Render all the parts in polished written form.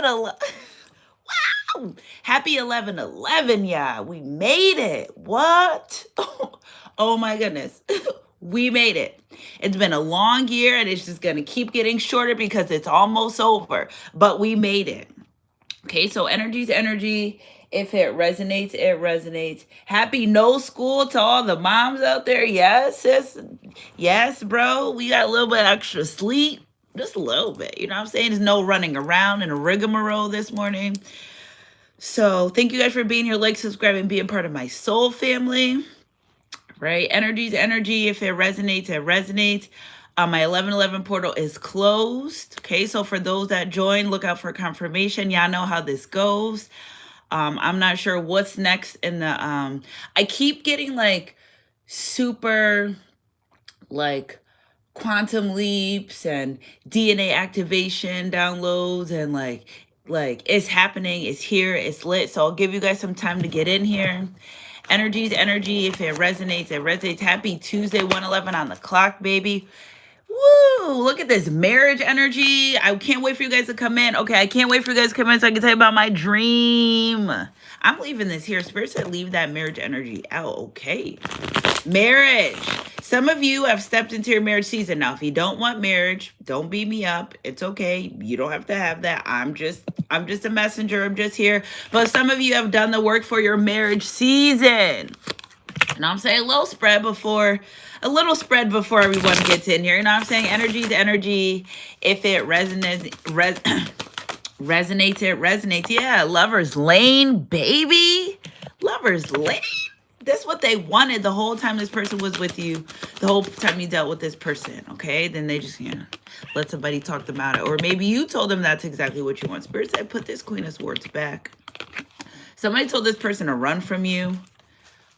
11. Wow. Happy 11/11, yeah. We made it. What? Oh my goodness. We made it. It's been a long year and it's just going to keep getting shorter because it's almost over. But we made it. Okay, so energy's energy. If it resonates, it resonates. Happy no school to all the moms out there. Yes, sis. Yes, bro. We got a little bit extra sleep. Just a little bit. You know what I'm saying? There's no running around in a rigmarole this morning. So thank you guys for being here. Like, subscribe, and being part of my soul family. Right? Energy's energy. If it resonates, it resonates. My 11/11 portal is closed. Okay, so for those that join, look out for confirmation. Y'all know how this goes. I'm not sure what's next in the. I keep getting like super like quantum leaps and DNA activation downloads and like it's happening, it's here, it's lit. So I'll give you guys some time to get in here. Energy's energy. If it resonates, it resonates. Happy Tuesday, 111 on the clock, baby. Woo! Look at this marriage energy. I can't wait for you guys to come in. Okay, I can't wait for you guys to come in so I can tell you about my dream. I'm leaving this here. Spirit said leave that marriage energy out. Okay. Marriage. Some of you have stepped into your marriage season. Now, if you don't want marriage, don't beat me up. It's okay. You don't have to have that. I'm just a messenger. I'm just here. But some of you have done the work for your marriage season. And I'm saying a little spread before everyone gets in here. You know what I'm saying? Energy's energy. If it resonates, resonates, it resonates. Yeah, Lover's Lane, baby. Lover's Lane. That's what they wanted the whole time this person was with you, the whole time you dealt with this person, okay? Then they just, let somebody talk them out of it. Or maybe you told them that's exactly what you want. Spirit said, put this Queen of Swords back. Somebody told this person to run from you.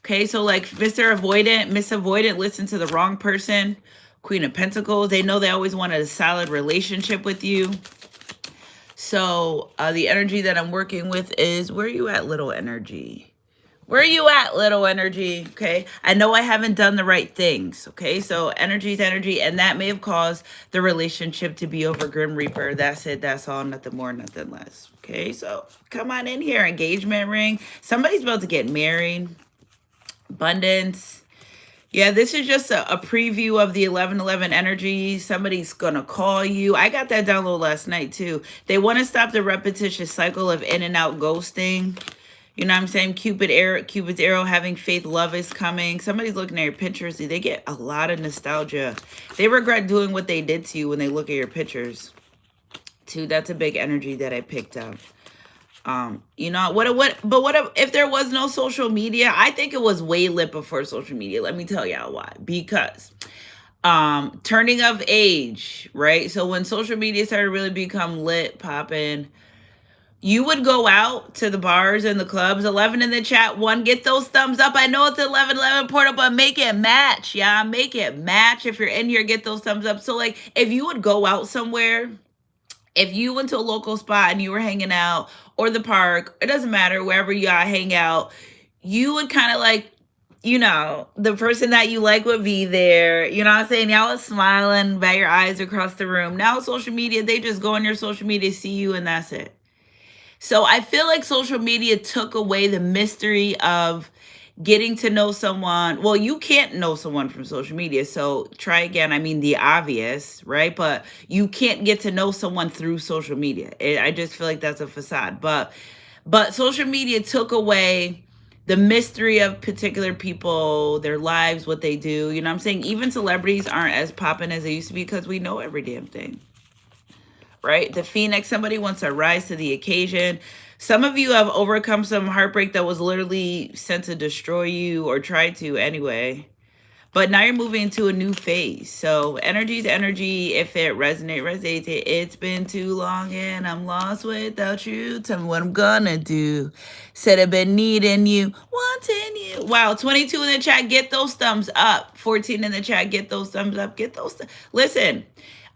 Okay, so like Miss Avoidant, listen to the wrong person. Queen of Pentacles, they know they always wanted a solid relationship with you. So the energy that I'm working with is, where are you at, little energy? Where are you at, little energy? Okay, I know I haven't done the right things. Okay, so energy's energy, and that may have caused the relationship to be over. Grim Reaper, that's it, that's all, nothing more, nothing less. Okay, so come on in here. Engagement ring. Somebody's about to get married. Abundance. Yeah, this is just a preview of the 11/11 energy. Somebody's gonna call you. I got that download last night too. They want to stop the repetitious cycle of in and out ghosting. You know what I'm saying? Cupid's arrow, having faith, love is coming. Somebody's looking at your pictures. They get a lot of nostalgia. They regret doing what they did to you when they look at your pictures. Too, that's a big energy that I picked up. What if there was no social media? I think it was way lit before social media. Let me tell y'all why. Because turning of age, right? So when social media started really become lit, popping, you would go out to the bars and the clubs. 11 in the chat. 1, get those thumbs up. I know it's 11/11 portal, but make it match. Yeah, make it match. If you're in here, get those thumbs up. So like, if you would go out somewhere, if you went to a local spot and you were hanging out, or the park, it doesn't matter, wherever you all hang out, you would kind of like, the person that you like would be there. You know what I'm saying? Y'all was smiling, bat your eyes across the room. Now social media, they just go on your social media, see you, and that's it. So I feel like social media took away the mystery of getting to know someone. Well, you can't know someone from social media, so try again. I mean, the obvious, right? But you can't get to know someone through social media. I just feel like that's a facade. But social media took away the mystery of particular people, their lives, what they do. You know what I'm saying? Even celebrities aren't as popping as they used to be because we know every damn thing. Right? The Phoenix, somebody wants to rise to the occasion. Some of you have overcome some heartbreak that was literally sent to destroy you, or tried to anyway. But now you're moving into a new phase. So energy's energy. If it resonates. It's been too long and I'm lost without you. Tell me what I'm gonna do. Said I've been needing you, wanting you. Wow, 22 in the chat. Get those thumbs up. 14 in the chat. Get those thumbs up. Get those. Listen.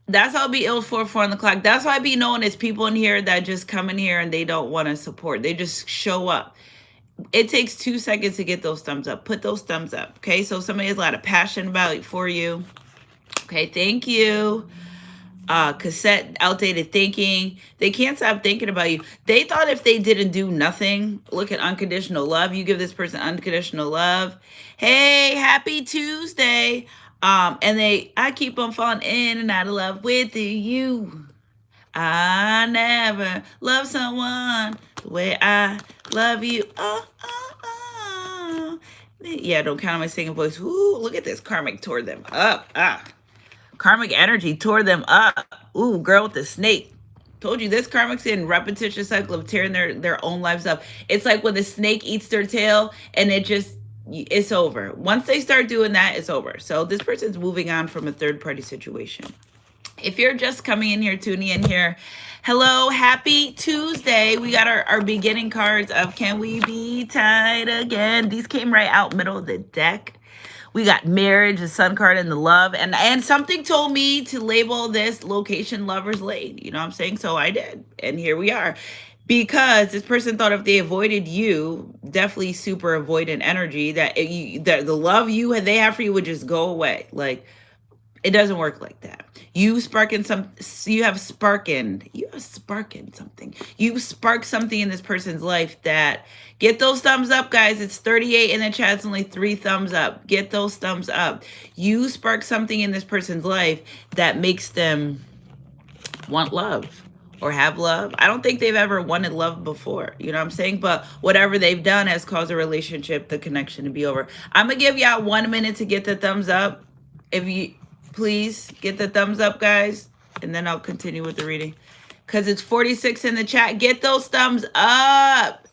That's how I be ill for 4 on the clock. That's why I be known as people in here that just come in here and they don't want to support. They just show up. It takes 2 seconds to get those thumbs up. Put those thumbs up. Okay. So somebody has a lot of passion about it for you. Okay. Thank you. cassette outdated thinking. They can't stop thinking about you. They thought if they didn't do nothing, look at unconditional love. You give this person unconditional love. Hey, happy Tuesday. And I keep on falling in and out of love with you. I never love someone the way I love you. Oh, oh, oh. Yeah, don't count on my singing voice. Ooh, look at this. Karmic tore them up. Karmic energy tore them up. Ooh, girl with the snake. Told you this karmic's in repetitious cycle of tearing their own lives up. It's like when the snake eats their tail and it's over. Once they start doing that, it's over. So this person's moving on from a third party situation. If you're just coming in here, tuning in here, hello, happy Tuesday. We got our beginning cards of Can We Be Tied Again? These came right out middle of the deck. We got marriage, the sun card, and the love. And something told me to label this location lover's lane. You know what I'm saying? So I did. And here we are. Because this person thought if they avoided you, definitely super avoidant energy, that the love they have for you would just go away. Like, it doesn't work like that. You have sparking something. You spark something in this person's life that, get those thumbs up, guys. It's 38 in the chat. It's only 3 thumbs up. Get those thumbs up. You spark something in this person's life that makes them want love or have love. I don't think they've ever wanted love before. You know what I'm saying? But whatever they've done has caused a relationship, the connection to be over. I'm going to give y'all 1 minute to get the thumbs up. If you... Please get the thumbs up, guys, and then I'll continue with the reading. Because it's 46 in the chat. Get those thumbs up.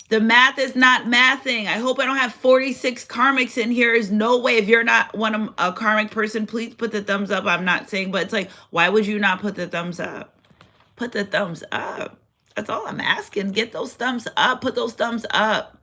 The math is not mathing. I hope I don't have 46 karmics in here. There's no way. If you're not a karmic person, please put the thumbs up. I'm not saying, but it's like, why would you not put the thumbs up? Put the thumbs up. That's all I'm asking. Get those thumbs up. Put those thumbs up.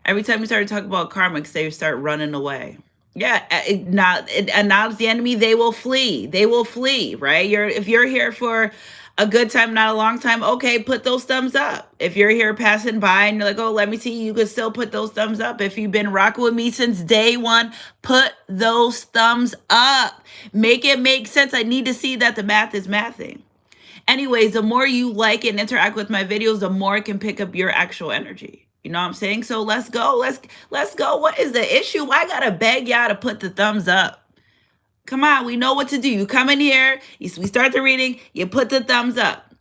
Every time we start talking about karmics, they start running away. Yeah, acknowledge the enemy, they will flee. They will flee, right? If you're here for a good time, not a long time, okay, put those thumbs up. If you're here passing by and you're like, oh, let me see, you can still put those thumbs up. If you've been rocking with me since day one, put those thumbs up. Make it make sense. I need to see that the math is mathing. Anyways, the more you like and interact with my videos, the more it can pick up your actual energy. You know what I'm saying? So let's go. Let's go. What is the issue? Why I gotta beg y'all to put the thumbs up? Come on, we know what to do. You come in here, we start the reading, you put the thumbs up.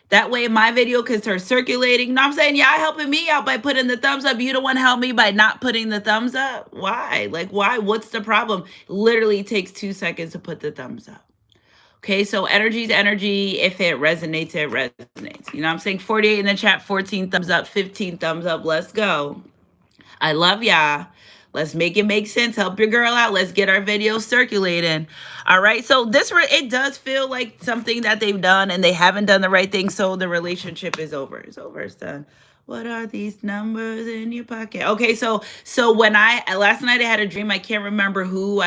That way my video can start circulating. You know what I'm saying? Y'all helping me out by putting the thumbs up. You don't want to help me by not putting the thumbs up? Why? Like, why? What's the problem? Literally takes 2 seconds to put the thumbs up. Okay, so energy is energy. If it resonates, it resonates. You know what I'm saying? 48 in the chat, 14 thumbs up, 15 thumbs up. Let's go. I love y'all. Let's make it make sense. Help your girl out. Let's get our videos circulating. All right, so it does feel like something that they've done and they haven't done the right thing, so the relationship is over. It's over. It's done. What are these numbers in your pocket? Okay, so when last night I had a dream. I can't remember who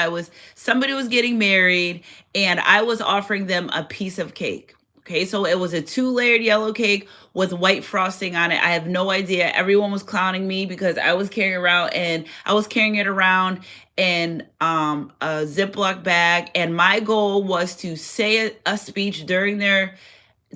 somebody was getting married and I was offering them a piece of cake. Okay, so it was a 2-layered yellow cake with white frosting on it. I have no idea. Everyone was clowning me because I was carrying it around in a Ziploc bag. And my goal was to say a speech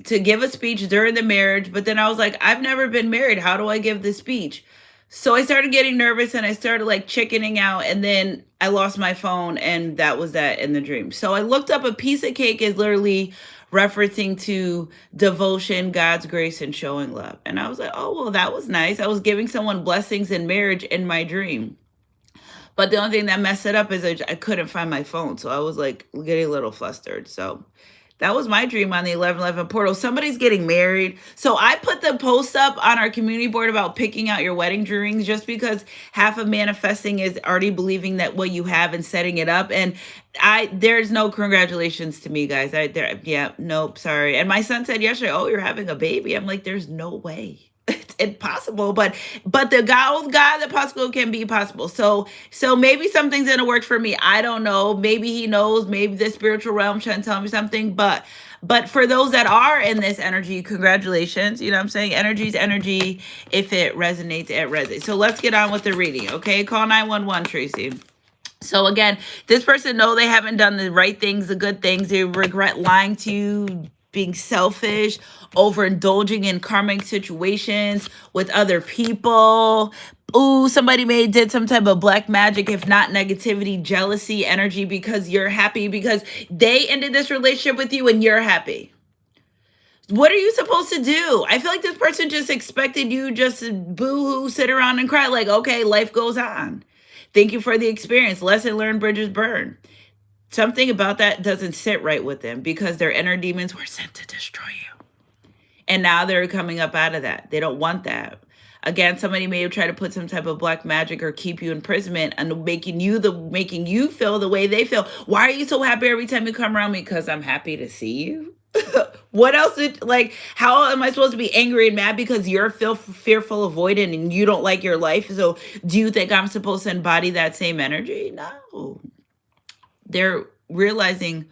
to give a speech during the marriage. But then I was like, I've never been married. How do I give this speech? So I started getting nervous and I started like chickening out, and then I lost my phone, and that was that in the dream. So I looked up, a piece of cake is literally referencing to devotion, God's grace, and showing love. And I was like, oh, well, that was nice. I was giving someone blessings in marriage in my dream. But the only thing that messed it up is I couldn't find my phone. So I was like getting a little flustered. So that was my dream on the 1111 portal. Somebody's getting married. So I put the post up on our community board about picking out your wedding rings, just because half of manifesting is already believing that what you have and setting it up. And there's no congratulations to me, guys. Nope, sorry. And my son said yesterday, oh, you're having a baby. I'm like, there's no way. It's impossible, but the God that possible can be possible. So maybe something's gonna work for me. I don't know. Maybe he knows. Maybe the spiritual realm trying to tell me something. But for those that are in this energy, congratulations. You know what I'm saying? Energy's energy. If it resonates, it resonates. So let's get on with the reading. Okay, call 911, Tracy. So again, this person know they haven't done the right things, the good things. They regret lying to you, being selfish, overindulging in karmic situations with other people. Ooh, somebody may have did some type of black magic, if not negativity, jealousy, energy, because you're happy because they ended this relationship with you and you're happy. What are you supposed to do? I feel like this person just expected you just to boo-hoo, sit around and cry like, okay, life goes on. Thank you for the experience. Lesson learned, bridges burn. Something about that doesn't sit right with them because their inner demons were sent to destroy you. And now they're coming up out of that. They don't want that. Again, somebody may have tried to put some type of black magic or keep you in imprisonment and making you feel the way they feel. Why are you so happy every time you come around me? Because I'm happy to see you. What else how am I supposed to be angry and mad because you're fearful, avoidant, and you don't like your life? So do you think I'm supposed to embody that same energy? No. They're realizing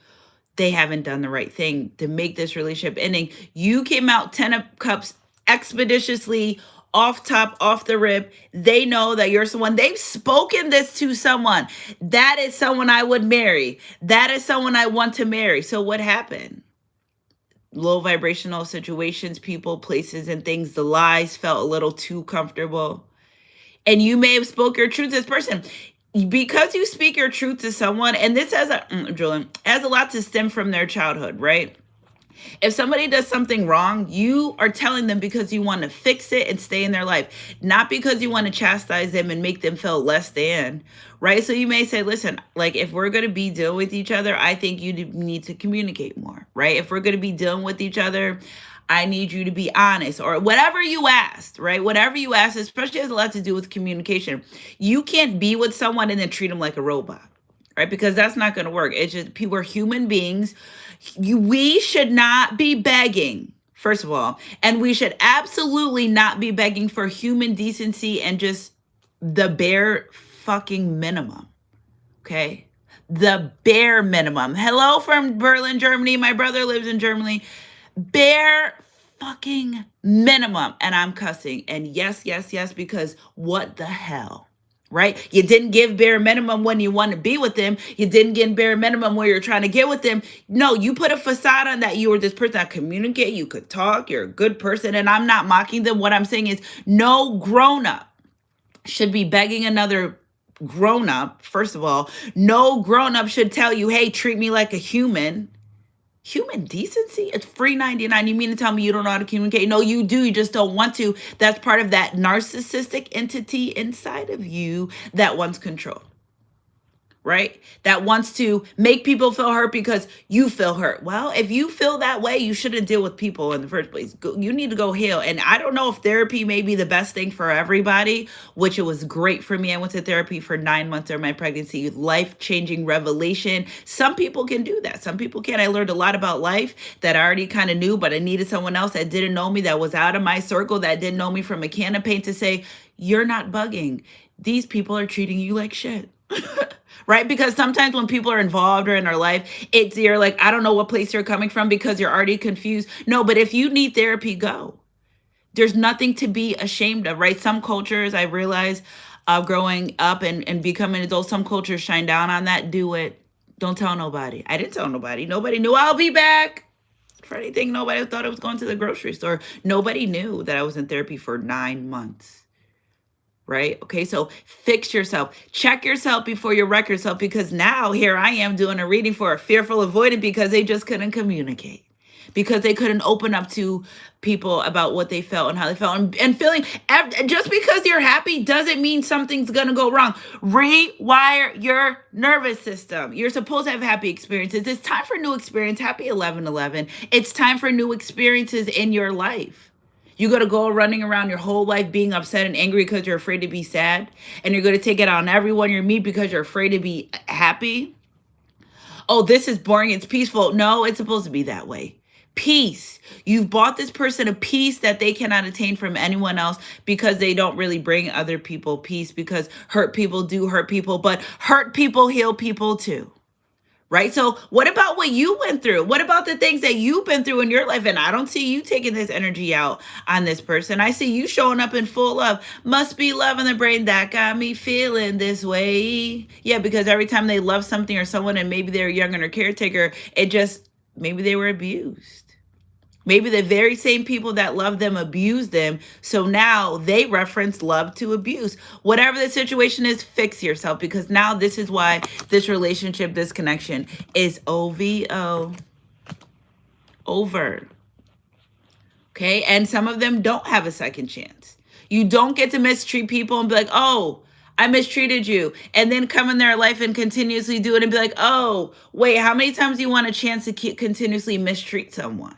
they haven't done the right thing to make this relationship ending. You came out 10 of cups expeditiously, off top, off the rip. They know that you're someone. They've spoken this to someone. That is someone I would marry. That is someone I want to marry. So what happened? Low vibrational situations, people, places, and things. The lies felt a little too comfortable. And you may have spoke your truth to this person. Because you speak your truth to someone, and this Julian, has a lot to stem from their childhood, right? If somebody does something wrong, you are telling them because you want to fix it and stay in their life, not because you want to chastise them and make them feel less than, right? So you may say, listen, like if we're going to be dealing with each other, I think you need to communicate more, right? If we're going to be dealing with each other, I need you to be honest, or whatever you asked, right? Whatever you asked, especially has a lot to do with communication. You can't be with someone and then treat them like a robot, right? Because that's not going to work. It's just people are human beings. We should not be begging, first of all, and we should absolutely not be begging for human decency and just the bare fucking minimum, okay? The bare minimum. Hello from Berlin, Germany. My brother lives in Germany. Bare fucking minimum. And I'm cussing. And yes, because what the hell, right? You didn't give bare minimum when you want to be with them. You didn't get bare minimum where you're trying to get with them. No, you put a facade on that you were this person that communicate, you could talk, you're a good person. And I'm not mocking them. What I'm saying is no grown-up should be begging another grown-up. First of all, no grown-up should tell you, hey, treat me like a human. Human decency? It's free 99. You mean to tell me you don't know how to communicate? No, you do. You just don't want to. That's part of that narcissistic entity inside of you that wants control, right? That wants to make people feel hurt because you feel hurt. Well, if you feel that way, you shouldn't deal with people in the first place. You need to go heal. And I don't know if therapy may be the best thing for everybody, which it was great for me. I went to therapy for 9 months during my pregnancy, life-changing revelation. Some people can do that. Some people can't. I learned a lot about life that I already kind of knew, but I needed someone else that didn't know me, that was out of my circle, that didn't know me from a can of paint to say, you're not bugging. These people are treating you like shit. Right? Because sometimes when people are involved or in our life, you're like, I don't know what place you're coming from because you're already confused. No, but if you need therapy, go. There's nothing to be ashamed of, right? Some cultures, I realize, growing up and becoming an adult, some cultures shine down on that. Do it. Don't tell nobody. I didn't tell nobody. Nobody knew I'll be back for anything. Nobody thought I was going to the grocery store. Nobody knew that I was in therapy for 9 months. Right? Okay, so fix yourself. Check yourself before you wreck yourself, because now here I am doing a reading for a fearful avoidant because they just couldn't communicate, because they couldn't open up to people about what they felt and how they felt. And feeling, just because you're happy doesn't mean something's going to go wrong. Rewire your nervous system. You're supposed to have happy experiences. It's time for new experience. Happy 11/11. It's time for new experiences in your life. You're going to go running around your whole life being upset and angry because you're afraid to be sad. And you're going to take it on everyone you meet because you're afraid to be happy. Oh, this is boring. It's peaceful. No, it's supposed to be that way. Peace. You've bought this person a peace that they cannot attain from anyone else because they don't really bring other people peace, because hurt people do hurt people, but hurt people heal people too. right? So what about what you went through? What about the things that you've been through in your life? And I don't see you taking this energy out on this person. I see you showing up in full love. Must be love in the brain that got me feeling this way. Yeah, because every time they love something or someone, and maybe they're young and a caretaker, it just, maybe they were abused. Maybe the very same people that love them abuse them. So now they reference love to abuse. Whatever the situation is, fix yourself, because now this is why this relationship, this connection is OVO. Over. Okay? And some of them don't have a second chance. You don't get to mistreat people and be like, oh, I mistreated you, and then come in their life and continuously do it and be like, oh, wait, how many times do you want a chance to continuously mistreat someone?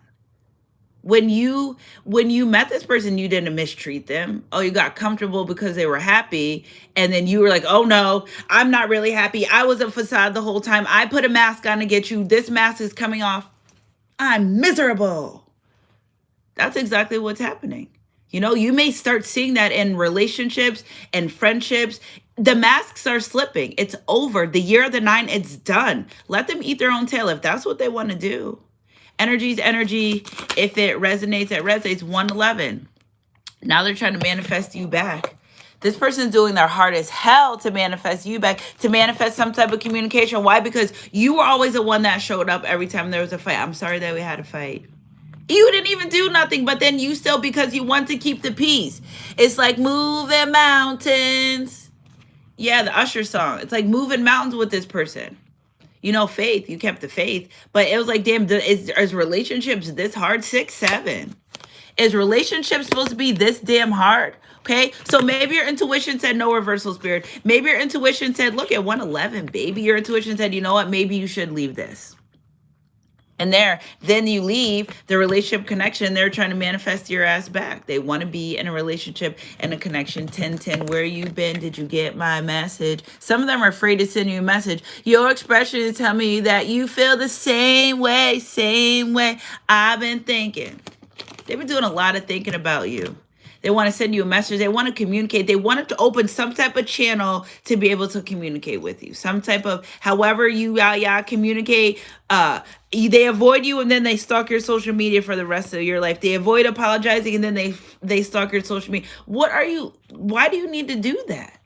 When you met this person, you didn't mistreat them. Oh, you got comfortable because they were happy, and then you were like, oh no, I'm not really happy. I was a facade the whole time. I put a mask on to get you. This mask is coming off. I'm miserable. That's exactly what's happening. You know, you may start seeing that in relationships and friendships. The masks are slipping. It's over. The year of the 9, it's done. Let them eat their own tail if that's what they want to do. Energy's energy. If it resonates, it resonates. 111. Now they're trying to manifest you back. This person's doing their hardest hell to manifest you back, to manifest some type of communication. Why? Because you were always the one that showed up every time there was a fight. I'm sorry that we had a fight. You didn't even do nothing, but then you still, because you want to keep the peace. It's like moving mountains. Yeah, the Usher song. It's like moving mountains with this person. You know, faith, you kept the faith, but it was like, damn, is relationships this hard? 6, 7. Is relationships supposed to be this damn hard? Okay, so maybe your intuition said no reversal, spirit. Maybe your intuition said, look at 111, baby. Your intuition said, you know what? Maybe you should leave this. And then you leave the relationship connection. They're trying to manifest your ass back. They want to be in a relationship and a connection. 1010, where you been? Did you get my message? Some of them are afraid to send you a message. Your expressions tell me that you feel the same way I've been thinking. They've been doing a lot of thinking about you. They want to send you a message. They want to communicate. They want to open some type of channel to be able to communicate with you. Some type of, however you communicate. They avoid you, and then they stalk your social media for the rest of your life. They avoid apologizing, and then they stalk your social media. Why do you need to do that?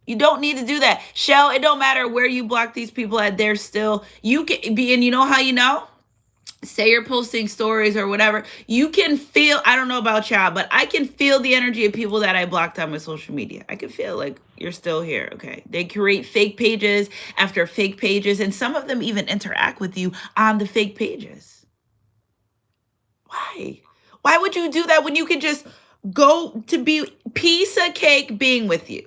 You don't need to do that. Shell, it don't matter where you block these people at. They're still, you can be, and you know how you know? Say you're posting stories or whatever, you can feel, I don't know about y'all, but I can feel the energy of people that I blocked on my social media. I can feel like you're still here, okay? They create fake pages after fake pages, and some of them even interact with you on the fake pages. Why? Why would you do that when you could just go to be piece of cake being with you?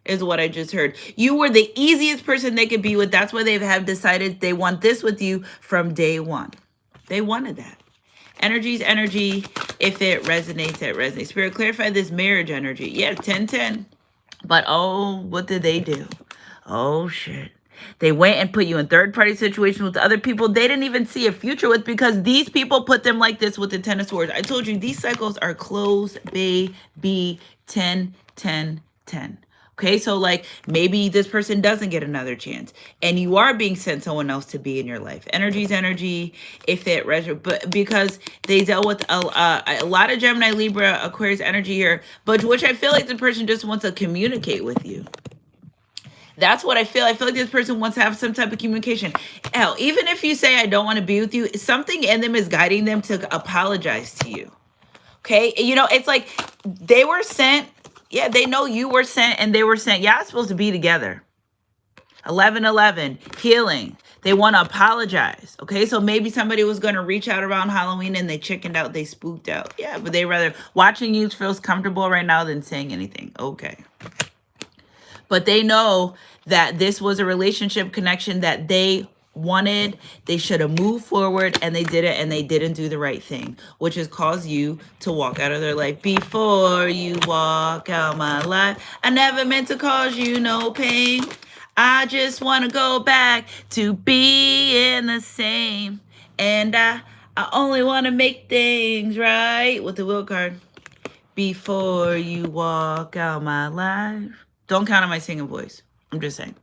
Is what I just heard. You were the easiest person they could be with. That's why they have decided they want this with you from day one. They wanted that. Energy's energy. If it resonates, it resonates. Spirit, clarify this marriage energy. Yeah, 1010. But oh, what did they do? Oh, shit. They went and put you in third-party situations with other people they didn't even see a future with, because these people put them like this with the 10 of swords. I told you, these cycles are closed, baby. 10, 10, 10. Okay, so like maybe this person doesn't get another chance, and you are being sent someone else to be in your life. Energy's energy. If it but because they dealt with a lot of Gemini, Libra, Aquarius energy here, but which I feel like the person just wants to communicate with you. That's what I feel. I feel like this person wants to have some type of communication. Hell, even if you say I don't want to be with you, something in them is guiding them to apologize to you. Okay, you know, it's like they were sent. Yeah, they know you were sent, and they were sent. Y'all supposed to be together. 1111, healing. They want to apologize. Okay, so maybe somebody was going to reach out around Halloween and they chickened out, they spooked out. Yeah, but they rather, watching you feels comfortable right now than saying anything. Okay. But they know that this was a relationship connection that they wanted. They should have moved forward, and they did it, and they didn't do the right thing, which has caused you to walk out of their life. Before you walk out my life, I never meant to cause you no pain. I just want to go back to being the same, and I only want to make things right with the will card. Before you walk out my life. Don't count on my singing voice. I'm just saying.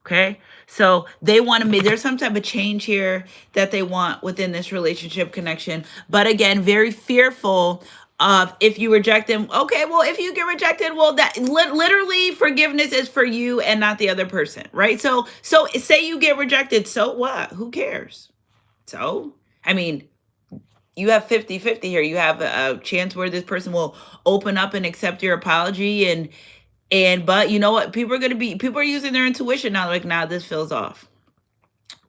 Okay. So they want to make, there's some type of change here that they want within this relationship connection. But again, very fearful of if you reject them. Okay. Well, if you get rejected, well, that literally forgiveness is for you and not the other person. Right. So say you get rejected. So what? Who cares? So, I mean, you have 50-50 here. You have a chance where this person will open up and accept your apology, but you know what? People are using their intuition now. Like, nah, this feels off,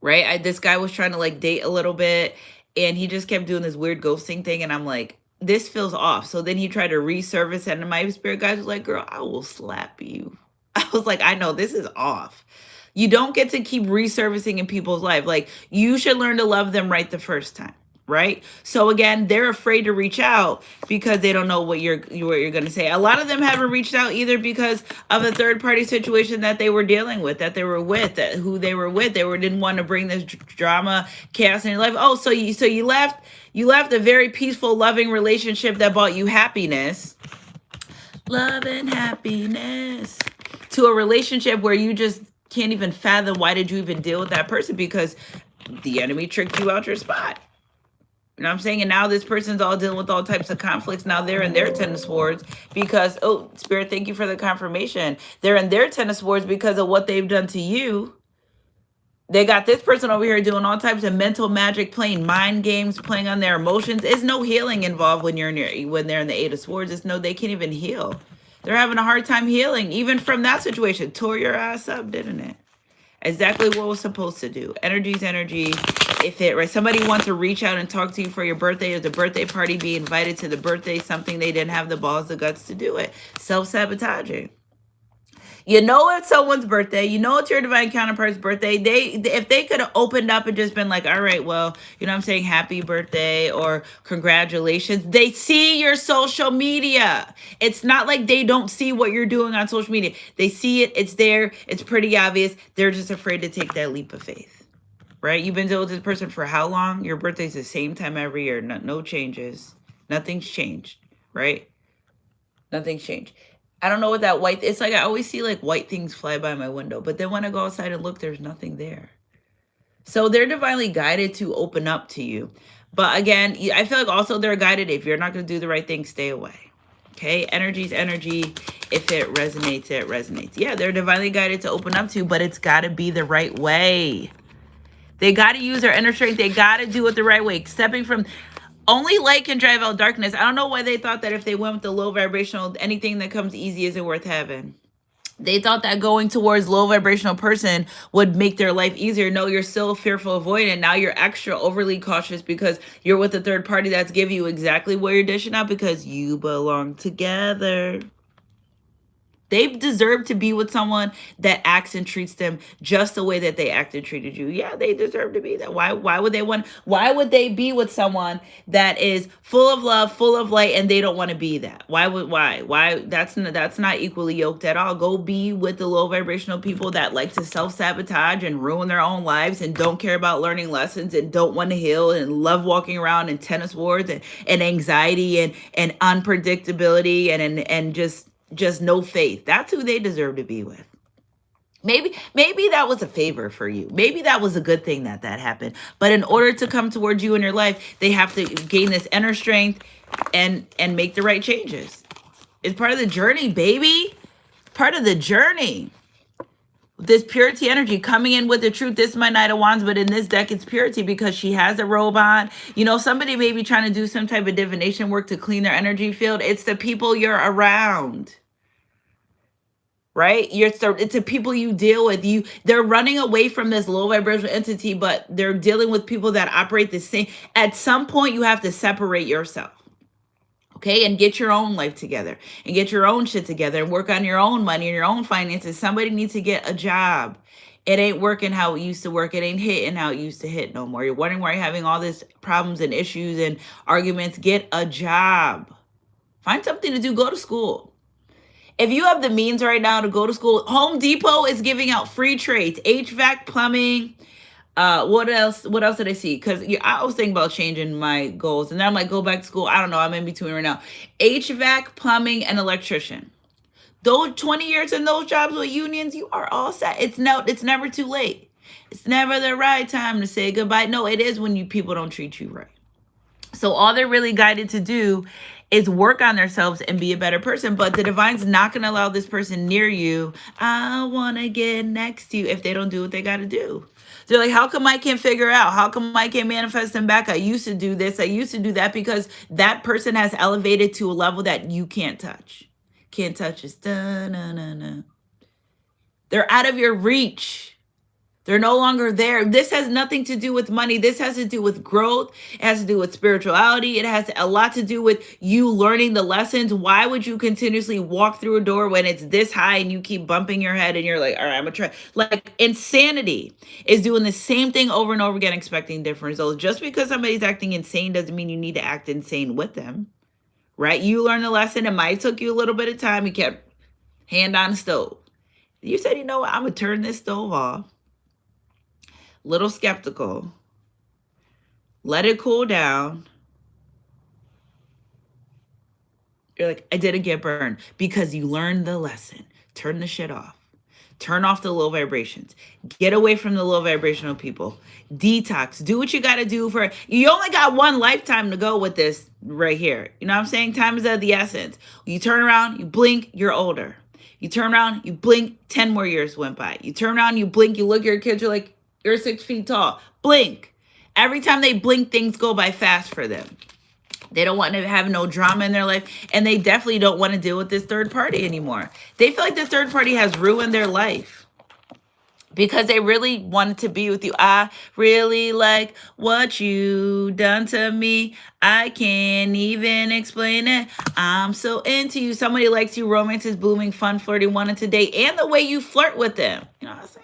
right? This guy was trying to like date a little bit, and he just kept doing this weird ghosting thing, and I'm like, this feels off. So then he tried to resurface, and my spirit guys was like, girl, I will slap you. I was like, I know this is off. You don't get to keep resurfacing in people's life. Like, you should learn to love them right the first time. Right. So again, they're afraid to reach out because they don't know what you're going to say. A lot of them haven't reached out either because of a third party situation that they were dealing with, that they were with, who they were with. Didn't want to bring this drama, chaos in your life. Oh, so you left a very peaceful, loving relationship that brought you happiness, love and happiness, to a relationship where you just can't even fathom why did you even deal with that person, because the enemy tricked you out your spot. You know what I'm saying? And now this person's all dealing with all types of conflicts. Now they're in their 10 of swords because, oh, Spirit, thank you for the confirmation. They're in their 10 of swords because of what they've done to you. They got this person over here doing all types of mental magic, playing mind games, playing on their emotions. There's no healing involved when they're in the 8 of swords. They can't even heal. They're having a hard time healing, even from that situation. Tore your ass up, didn't it? Exactly what was supposed to do. Energy's energy. If it, right, somebody wants to reach out and talk to you for your birthday or the birthday party, be invited to the birthday, something they didn't have the balls, the guts to do it. Self-sabotaging. You know it's someone's birthday. You know it's your divine counterpart's birthday. If they could have opened up and just been like, all right, well, you know what I'm saying, happy birthday or congratulations. They see your social media. It's not like they don't see what you're doing on social media. They see it. It's there. It's pretty obvious. They're just afraid to take that leap of faith, right? You've been dealing with this person for how long? Your birthday's the same time every year. No changes. Nothing's changed, right? Nothing's changed. I don't know what that white, it's like I always see like white things fly by my window, but then when I go outside and look, there's nothing there. So they're divinely guided to open up to you. But again, I feel like also they're guided, if you're not going to do the right thing, stay away. Okay, energy's energy. If it resonates, it resonates. Yeah, they're divinely guided to open up to you, but it's got to be the right way. They got to use their inner strength. They got to do it the right way. Stepping from... Only light can drive out darkness. I don't know why they thought that if they went with the low vibrational, anything that comes easy isn't worth having. They thought that going towards low vibrational person would make their life easier. No, you're still fearful, avoidant. Now you're extra overly cautious because you're with a third party that's giving you exactly what you're dishing out because you belong together. They deserve to be with someone that acts and treats them just the way that they acted and treated you. Yeah, they deserve to be that. Why would they be with someone that is full of love, full of light, and they don't want to be that? Why? That's not equally yoked at all. Go be with the low vibrational people that like to self-sabotage and ruin their own lives and don't care about learning lessons and don't want to heal and love walking around in tennis wars and anxiety and unpredictability and just no faith. That's who they deserve to be with. Maybe that was a favor for you. Maybe that was a good thing that happened. But in order to come towards you in your life, they have to gain this inner strength and make the right changes. It's part of the journey, baby. Part of the journey. This purity energy coming in with the truth. This is my Knight of Wands, but in this deck, it's purity because she has a robe on. You know, somebody may be trying to do some type of divination work to clean their energy field. It's the people you're around. Right? It's the people you deal with. They're running away from this low vibrational entity, but they're dealing with people that operate the same. At some point, you have to separate yourself. Okay? And get your own life together and get your own shit together and work on your own money and your own finances. Somebody needs to get a job. It ain't working how it used to work. It ain't hitting how it used to hit no more. You're wondering why you're having all these problems and issues and arguments. Get a job. Find something to do. Go to school. If you have the means right now to go to school, Home Depot is giving out free trades, HVAC, plumbing. What else did I see? Because I was thinking about changing my goals. And then I'm like, go back to school. I don't know. I'm in between right now. HVAC, plumbing, and electrician. Those 20 years in those jobs with unions, you are all set. It's never too late. It's never the right time to say goodbye. No, it is when people don't treat you right. So all they're really guided to do is work on themselves and be a better person. But the divine's not going to allow this person near you. I want to get next to you if they don't do what they got to do. They're like, how come I can't figure out? How come I can't manifest them back? I used to do this. I used to do that, because that person has elevated to a level that you can't touch. Can't touch us. Da-na-na-na. They're out of your reach. They're no longer there. This has nothing to do with money. This has to do with growth. It has to do with spirituality. It has a lot to do with you learning the lessons. Why would you continuously walk through a door when it's this high and you keep bumping your head and you're like, all right, I'm going to try. Like, insanity is doing the same thing over and over again, expecting different results. Just because somebody's acting insane doesn't mean you need to act insane with them, right? You learned the lesson. It might took you a little bit of time. You kept hand on the stove. You said, you know what? I'm going to turn this stove off. Little skeptical. Let it cool down. You're like, I didn't get burned, because you learned the lesson. Turn the shit off. Turn off the low vibrations. Get away from the low vibrational people. Detox. Do what you got to do for, you only got one lifetime to go with this right here. You know what I'm saying? Time is of the essence. You turn around, you blink, you're older. You turn around, you blink, 10 more years went by. You turn around, you blink, you look at your kids, you're like, you're 6 feet tall. Blink. Every time they blink, things go by fast for them. They don't want to have no drama in their life. And they definitely don't want to deal with this third party anymore. They feel like the third party has ruined their life, because they really wanted to be with you. I really like what you done to me. I can't even explain it. I'm so into you. Somebody likes you. Romance is booming. Fun, flirty, wanted to date. And the way you flirt with them. You know what I'm saying?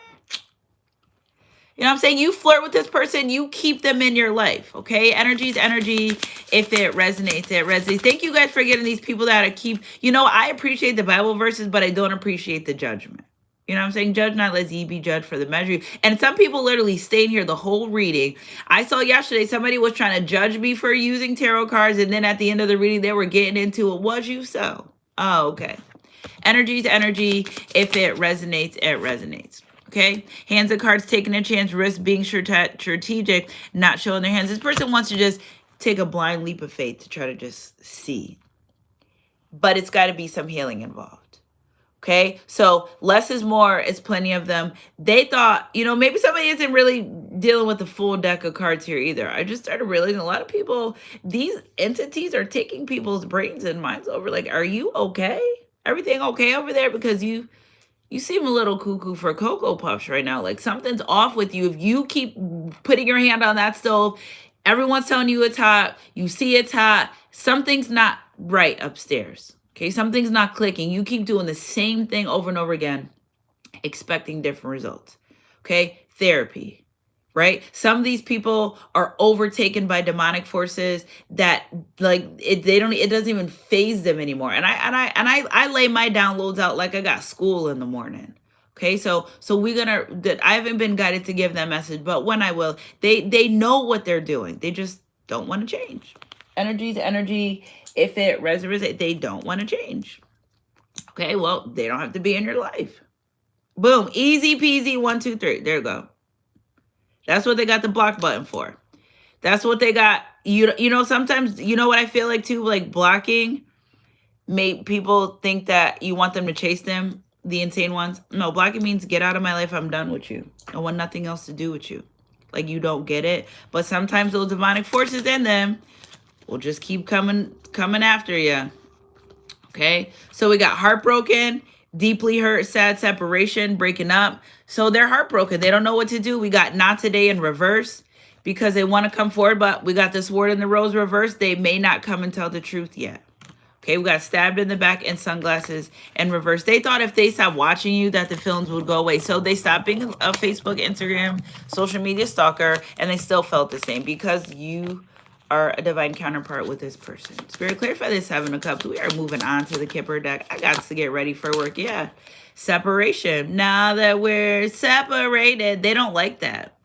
You know what I'm saying? You flirt with this person, you keep them in your life, okay? Energy is energy. If it resonates, it resonates. Thank you guys for getting these people that keep, I appreciate the Bible verses, but I don't appreciate the judgment. You know what I'm saying? Judge not, lest ye be judged for the measure. And some people literally stay in here the whole reading. I saw yesterday somebody was trying to judge me for using tarot cards, and then at the end of the reading, they were getting into it. Was you so? Oh, okay. Energy is energy. If it resonates, it resonates. Okay, hands of cards, taking a chance, risk, being strategic, not showing their hands. This person wants to just take a blind leap of faith to try to just see. But it's got to be some healing involved. Okay, so less is more. It's plenty of them. They thought, maybe somebody isn't really dealing with the full deck of cards here either. I just started realizing a lot of people, these entities are taking people's brains and minds over. Like, are you okay? Everything okay over there? Because you seem a little cuckoo for Cocoa Puffs right now. Like, something's off with you. If you keep putting your hand on that stove, everyone's telling you it's hot. You see it's hot. Something's not right upstairs. Okay, something's not clicking. You keep doing the same thing over and over again, expecting different results. Okay, therapy, right? Some of these people are overtaken by demonic forces that, like, it doesn't even phase them anymore. And I lay my downloads out like I got school in the morning. Okay, so I haven't been guided to give that message, but when I will, they know what they're doing. They just don't want to change. Energy is energy. If it resonates, they don't want to change. Okay, well, they don't have to be in your life. Boom, easy peasy, 1, 2, 3. There you go. That's what they got the block button for. That's what they got. Sometimes, what I feel like too, like blocking, make people think that you want them to chase them, the insane ones. No, blocking means get out of my life. I'm done with you. I want nothing else to do with you. Like, you don't get it. But sometimes those demonic forces in them will just keep coming after you. Okay, so we got heartbroken, deeply hurt, sad, separation, breaking up. So they're heartbroken. They don't know what to do. We got not today in reverse because they want to come forward, but we got this word in the rose reverse. They may not come and tell the truth yet. Okay, we got stabbed in the back and sunglasses in reverse. They thought if they stopped watching you that the feelings would go away. So they stopped being a Facebook, Instagram, social media stalker, and they still felt the same because you are a divine counterpart with this person. Spirit, clarify this 7 of Cups. We are moving on to the Kipper deck. I got to get ready for work. Yeah. Separation. Now that we're separated, they don't like that.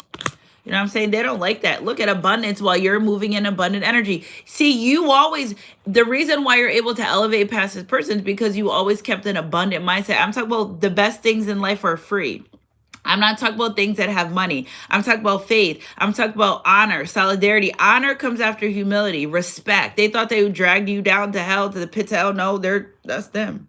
You know what I'm saying? They don't like that. Look at abundance while you're moving in abundant energy. See, you always, the reason why you're able to elevate past this person is because you always kept an abundant mindset. I'm talking about the best things in life are free. I'm not talking about things that have money. I'm talking about faith. I'm talking about honor, solidarity. Honor comes after humility, respect. They thought they would drag you down to hell, to the pit of hell. No, that's them.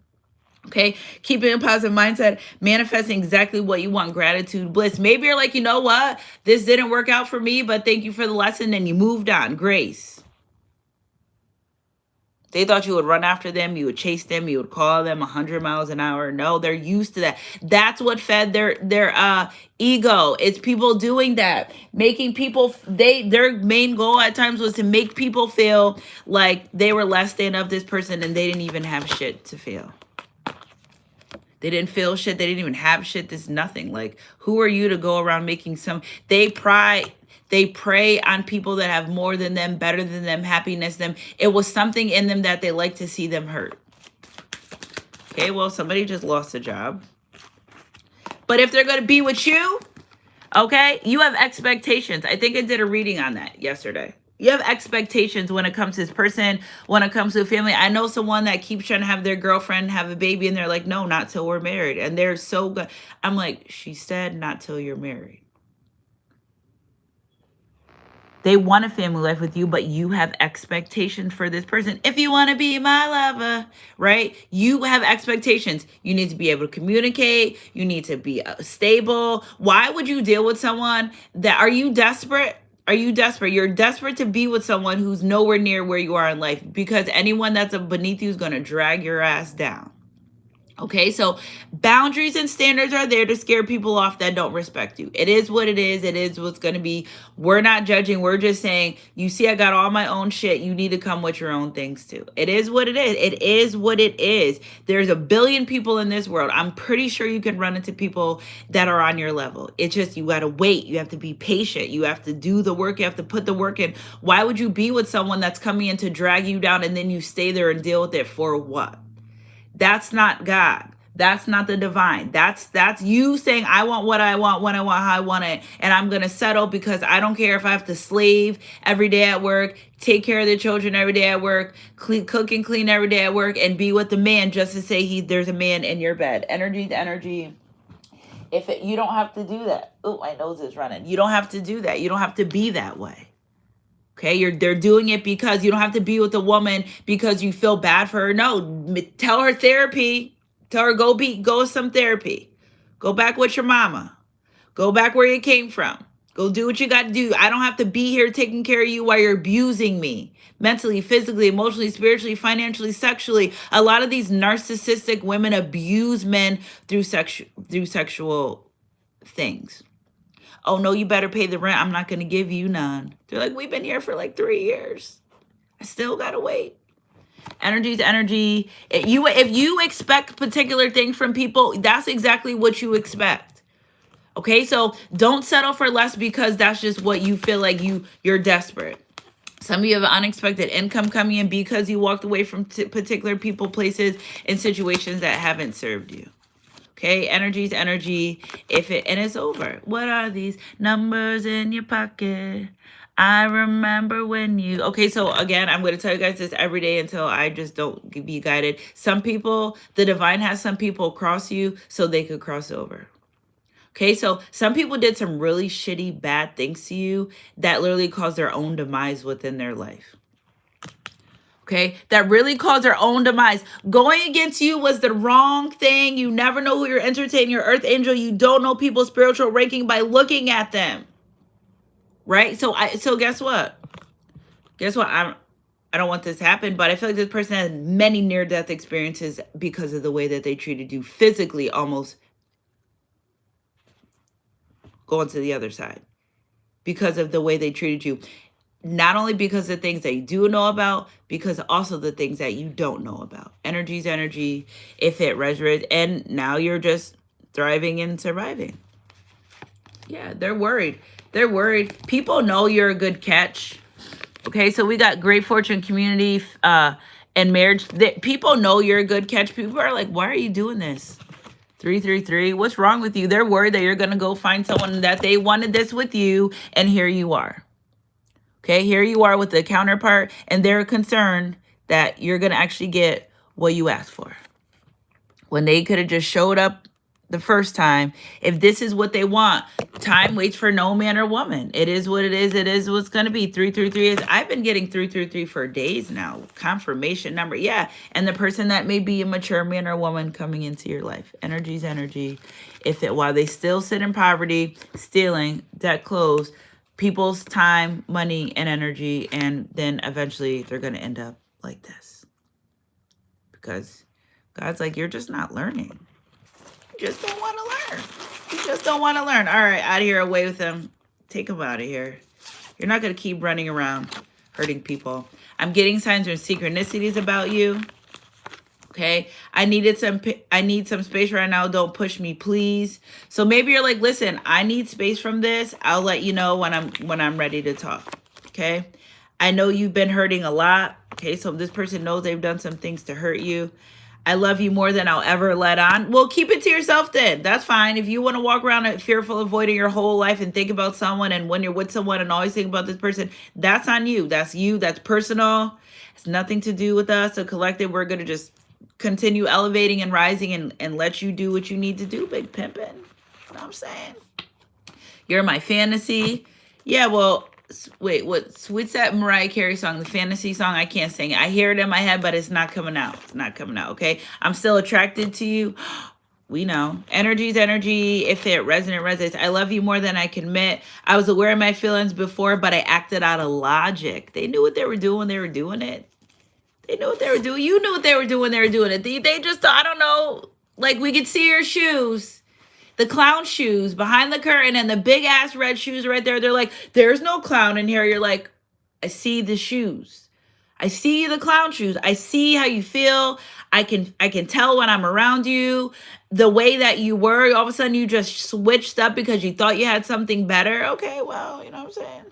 Okay, keeping a positive mindset, manifesting exactly what you want, gratitude, bliss. Maybe you're like, you know what? This didn't work out for me, but thank you for the lesson, and you moved on. Grace. They thought you would run after them, you would chase them, you would call them 100 miles an hour. No, they're used to that. That's what fed their ego. It's people doing that, making people, their main goal at times was to make people feel like they were less than of this person, and they didn't even have shit to feel. They didn't feel shit. They didn't even have shit. There's nothing. Like, who are you to go around making some, they prey on people that have more than them, better than them, happiness than them. It was something in them that they like to see them hurt. Okay, well, somebody just lost a job. But if they're going to be with you, okay, you have expectations. I think I did a reading on that yesterday. You have expectations when it comes to this person, when it comes to a family. I know someone that keeps trying to have their girlfriend have a baby, and they're like, no, not till we're married. And they're so good. I'm like, she said not till you're married. They want a family life with you, but you have expectations for this person. If you want to be my lover, right? You have expectations. You need to be able to communicate. You need to be stable. Why would you deal with someone that, are you desperate? Are you desperate? You're desperate to be with someone who's nowhere near where you are in life, because anyone that's beneath you is going to drag your ass down. Okay, so boundaries and standards are there to scare people off that don't respect you. It is what it is. It is what's going to be. We're not judging. We're just saying, you see, I got all my own shit. You need to come with your own things too. It is what it is. It is what it is. There's a billion people in this world. I'm pretty sure you can run into people that are on your level. It's just, you got to wait. You have to be patient. You have to do the work. You have to put the work in. Why would you be with someone that's coming in to drag you down, and then you stay there and deal with it for what? That's not God. That's not the divine. That's you saying, I want what I want, when I want, how I want it. And I'm going to settle because I don't care if I have to slave every day at work, take care of the children every day at work, cook and clean every day at work, and be with the man just to say there's a man in your bed. Energy to energy. You don't have to do that. Oh, my nose is running. You don't have to do that. You don't have to be that way. Okay, they're doing it because you don't have to be with a woman because you feel bad for her. No, tell her therapy. Tell her go some therapy. Go back with your mama. Go back where you came from. Go do what you got to do. I don't have to be here taking care of you while you're abusing me. Mentally, physically, emotionally, spiritually, financially, sexually. A lot of these narcissistic women abuse men through sexual things. Oh, no, you better pay the rent. I'm not going to give you none. They're like, we've been here for like 3 years. I still got to wait. Energy to energy. If you expect particular things from people, that's exactly what you expect. Okay, so don't settle for less because that's just what you feel like you're desperate. Some of you have unexpected income coming in because you walked away from particular people, places, and situations that haven't served you. Okay, energy to energy. And it's over. What are these numbers in your pocket? I remember when you... Okay, so again, I'm going to tell you guys this every day until I just don't be guided. Some people, the divine has some people cross you so they could cross over. Okay, so some people did some really shitty, bad things to you that literally caused their own demise within their life. Okay, that really caused their own demise. Going against you was the wrong thing. You never know who you're entertaining, your earth angel. You don't know people's spiritual ranking by looking at them. Right? So guess what? I don't want this to happen, but I feel like this person has many near-death experiences because of the way that they treated you physically, almost going to the other side. Because of the way they treated you. Not only because of the things that you do know about, because also the things that you don't know about. Energy is energy. If it resonates, and now you're just thriving and surviving. Yeah, they're worried. They're worried. People know you're a good catch. Okay, so we got great fortune, community, and marriage. People know you're a good catch. People are like, why are you doing this? 333. What's wrong with you? They're worried that you're going to go find someone that they wanted this with you, and here you are. Okay, here you are with the counterpart, and they're concerned that you're going to actually get what you asked for. When they could have just showed up the first time. If this is what they want, time waits for no man or woman. It is what it is. It is what's going to be. 333 is, I've been getting 333 for days now. Confirmation number. Yeah. And the person that may be a mature man or woman coming into your life. Energy's energy. While they still sit in poverty, stealing, debt closed, people's time, money, and energy, and then eventually they're going to end up like this. Because God's like, you're just not learning. You just don't want to learn. You just don't want to learn. All right, out of here, away with them. Take them out of here. You're not going to keep running around hurting people. I'm getting signs and synchronicities about you. Okay, I need some space right now. Don't push me, please. So maybe you're like, listen, I need space from this. I'll let you know when I'm ready to talk. Okay, I know you've been hurting a lot. Okay, so this person knows they've done some things to hurt you. I love you more than I'll ever let on. Well, keep it to yourself then. That's fine. If you want to walk around fearful, avoiding your whole life and think about someone, and when you're with someone and always think about this person, that's on you. That's you. That's personal. It's nothing to do with us. A collective, we're going to just continue elevating and rising and let you do what you need to do, big pimpin'. You know what I'm saying? You're my fantasy. Yeah, well, wait, what's that Mariah Carey song, the fantasy song? I can't sing it. I hear it in my head, but it's not coming out. It's not coming out, okay? I'm still attracted to you. We know. Energy's energy. If it resonates. I love you more than I can admit. I was aware of my feelings before, but I acted out of logic. They knew what they were doing when they were doing it. They knew what they were doing. You knew what they were doing when they were doing it. They just, I don't know, like we could see your shoes. The clown shoes behind the curtain and the big ass red shoes right there. They're like, there's no clown in here. You're like, I see the shoes. I see the clown shoes. I see how you feel. I can tell when I'm around you. The way that you were, all of a sudden you just switched up because you thought you had something better. Okay, well, you know what I'm saying?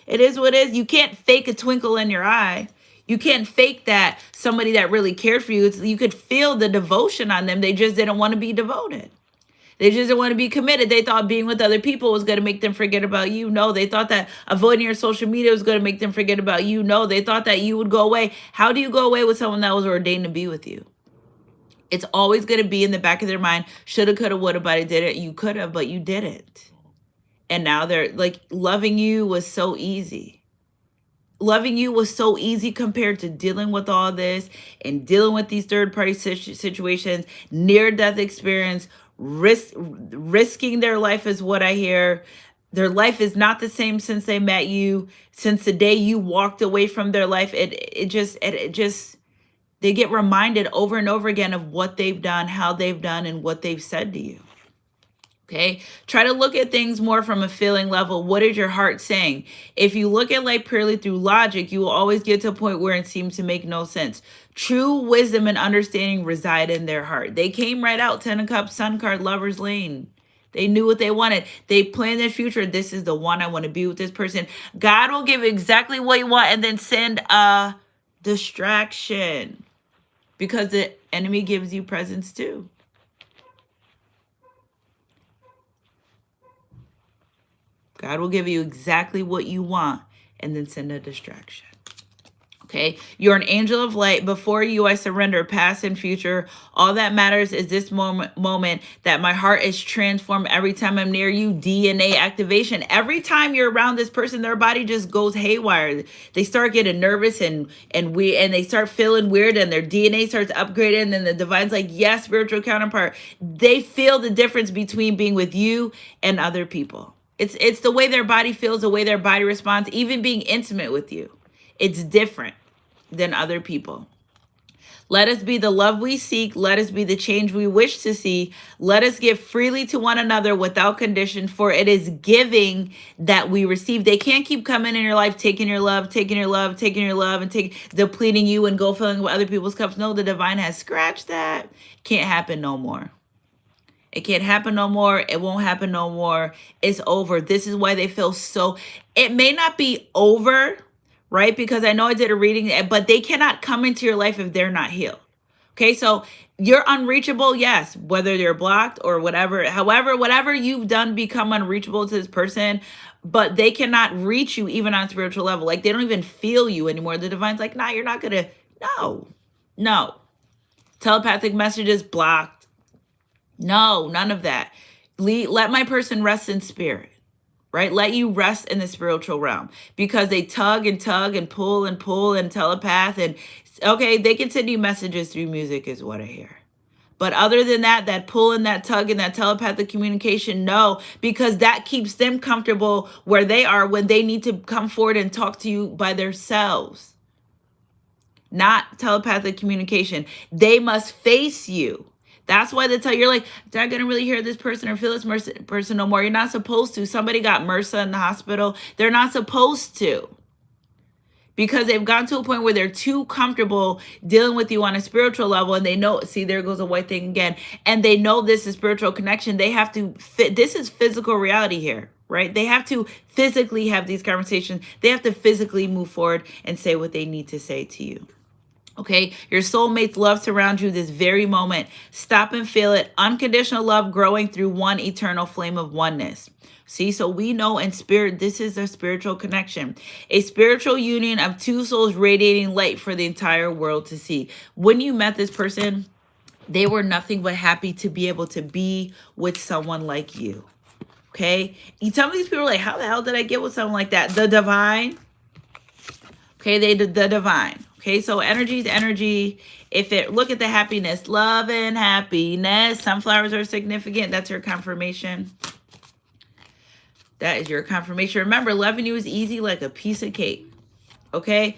It is what it is. You can't fake a twinkle in your eye. You can't fake that somebody that really cared for you. You could feel the devotion on them. They just didn't want to be devoted. They just didn't want to be committed. They thought being with other people was going to make them forget about you. No, they thought that avoiding your social media was going to make them forget about you. No, they thought that you would go away. How do you go away with someone that was ordained to be with you? It's always going to be in the back of their mind. Shoulda, coulda, woulda, but I did it. You could have, but you didn't. And now they're like, loving you was so easy. Loving you was so easy compared to dealing with all this and dealing with these third-party situations, near-death experience, risking their life is what I hear. Their life is not the same since they met you. Since the day you walked away from their life, it just they get reminded over and over again of what they've done, how they've done, and what they've said to you. Okay, try to look at things more from a feeling level. What is your heart saying? If you look at life purely through logic, you will always get to a point where it seems to make no sense. True wisdom and understanding reside in their heart. They came right out, 10 of Cups, Sun card, Lover's Lane. They knew what they wanted. They planned their future. This is the one. I want to be with this person. God will give exactly what you want and then send a distraction because the enemy gives you presents too. God will give you exactly what you want and then send a distraction. Okay, you're an angel of light. Before you, I surrender past and future. All that matters is this moment that my heart is transformed every time I'm near you. DNA activation. Every time you're around this person, their body just goes haywire. They start getting nervous and they start feeling weird and their DNA starts upgrading. And then the divine's like, yes, spiritual counterpart. They feel the difference between being with you and other people. It's the way their body feels, the way their body responds, even being intimate with you. It's different than other people. Let us be the love we seek. Let us be the change we wish to see. Let us give freely to one another without condition, for it is giving that we receive. They can't keep coming in your life, taking your love, and depleting you and go filling with other people's cups. No, the divine has scratched that. Can't happen no more. It can't happen no more. It won't happen no more. It's over. This is why they feel so. It may not be over, right? Because I know I did a reading, but they cannot come into your life if they're not healed. Okay, so you're unreachable, yes, whether you're blocked or whatever. However, whatever you've done become unreachable to this person, but they cannot reach you even on a spiritual level. Like they don't even feel you anymore. The divine's like, nah, you're not gonna. No, no. Telepathic messages blocked. No, none of that. Let my person rest in spirit, right? Let you rest in the spiritual realm because they tug and pull and telepath. And okay, they can send you messages through music, is what I hear. But other than that, that pull and that tug and that telepathic communication, no, because that keeps them comfortable where they are when they need to come forward and talk to you by themselves. Not telepathic communication. They must face you. That's why they tell you, you're like, they're not going to really hear this person or feel this person no more. You're not supposed to. Somebody got MRSA in the hospital. They're not supposed to. Because they've gotten to a point where they're too comfortable dealing with you on a spiritual level, and they know, see, there goes a white thing again, and they know this is spiritual connection. They have to fit, this is physical reality here, right? They have to physically have these conversations. They have to physically move forward and say what they need to say to you. Okay, your soulmates love surround you this very moment. Stop and feel it. Unconditional love growing through one eternal flame of oneness. See, so we know in spirit, this is a spiritual connection, a spiritual union of two souls radiating light for the entire world to see. When you met this person, they were nothing but happy to be able to be with someone like you. Okay, some of these people are like, how the hell did I get with someone like that? The divine. Okay, the divine. Okay, so energy is energy. If it, look at the happiness, love and happiness. Sunflowers are significant. That's your confirmation. That is your confirmation. Remember, loving you is easy like a piece of cake. Okay?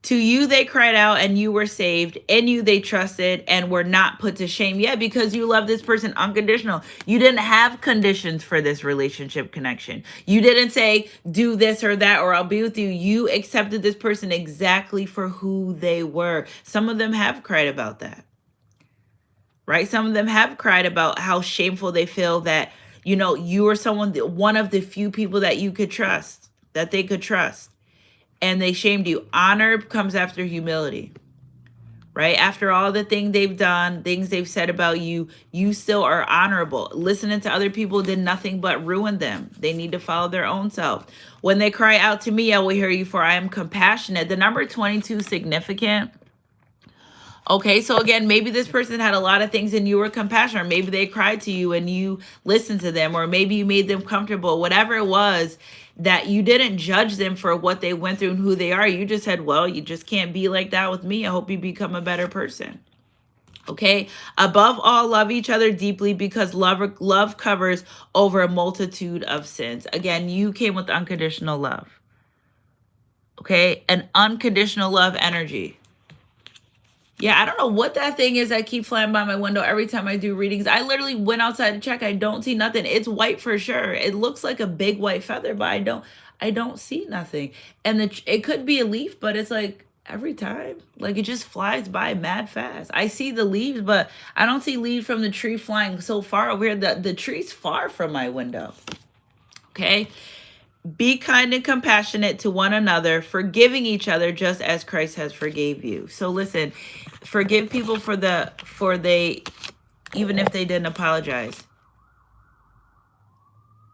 To you, they cried out and you were saved. In you, they trusted and were not put to shame. Yeah, because you love this person unconditional. You didn't have conditions for this relationship connection. You didn't say, do this or that, or I'll be with you. You accepted this person exactly for who they were. Some of them have cried about that, right? Some of them have cried about how shameful they feel that, you know, you are someone, one of the few people that you could trust, that they could trust. And they shamed you. Honor comes after humility, right? After all the things they've done, things they've said about you, you still are honorable. Listening to other people did nothing but ruin them. They need to follow their own self. When they cry out to me, I will hear you, for I am compassionate. The number 22 significant. Okay, so again, maybe this person had a lot of things and you were compassionate, or maybe they cried to you and you listened to them, or maybe you made them comfortable. Whatever it was, that you didn't judge them for what they went through and who they are. You just said, well, you just can't be like that with me. I hope you become a better person. Okay, above all, love each other deeply, because love covers over a multitude of sins. Again, you came with unconditional love. Okay, an unconditional love energy. Yeah, I don't know what that thing is that keep flying by my window every time I do readings. I literally went outside to check. I don't see nothing. It's white for sure. It looks like a big white feather, but I don't see nothing. And it could be a leaf, but it's like every time, like it just flies by mad fast. I see the leaves, but I don't see leaves from the tree flying so far over here. The tree's far from my window. Okay. Be kind and compassionate to one another, forgiving each other just as Christ has forgave you. So listen, forgive people even if they didn't apologize.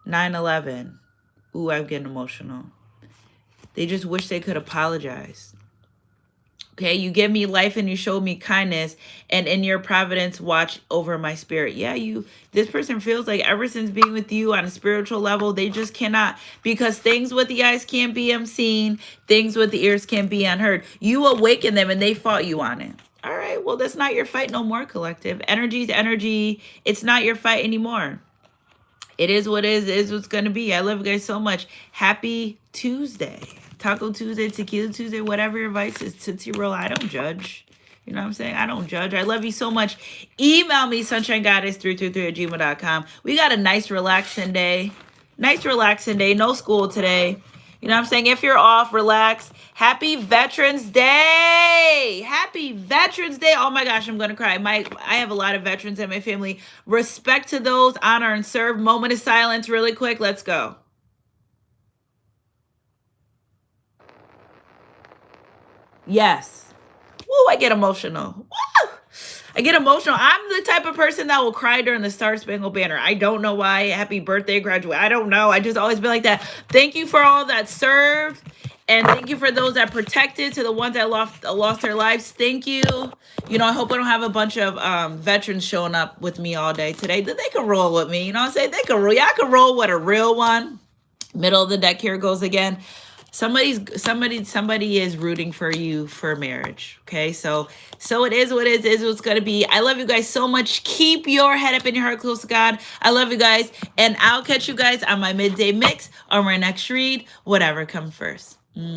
9/11. Ooh, I'm getting emotional. They just wish they could apologize. Okay, you give me life and you show me kindness, and in your providence watch over my spirit. Yeah, this person feels like ever since being with you on a spiritual level, they just cannot, because things with the eyes can't be unseen, things with the ears can't be unheard. You awaken them and they fought you on it. All right, well, that's not your fight no more, collective. Energy's energy. It's not your fight anymore. It is what it is what's going to be. I love you guys so much. Happy Tuesday. Taco Tuesday, Tequila Tuesday, whatever your vice is. Tootsie Roll, I don't judge. You know what I'm saying? I don't judge. I love you so much. Email me, sunshinegoddess323@gmail.com. We got a nice relaxing day. Nice relaxing day. No school today. You know what I'm saying? If you're off, relax. Happy Veterans Day. Happy Veterans Day. Oh my gosh, I'm going to cry. I have a lot of veterans in my family. Respect to those, honor and serve. Moment of silence really quick. Let's go. Yes. Woo, I get emotional. Woo! I get emotional. I'm the type of person that will cry during the Star Spangled Banner. I don't know why. Happy birthday, graduate. I don't know. I just always been like that. Thank you for all that served. And thank you for those that protected, to the ones that lost their lives. Thank you. You know, I hope I don't have a bunch of veterans showing up with me all day today. That they can roll with me. You know what I'm saying? They can roll. Y'all can roll with a real one. Middle of the deck, here goes again. Somebody is rooting for you for marriage. Okay, so it is what it is what's gonna be. I love you guys so much. Keep your head up and your heart close to God. I love you guys, and I'll catch you guys on my midday mix or my next read, whatever comes first.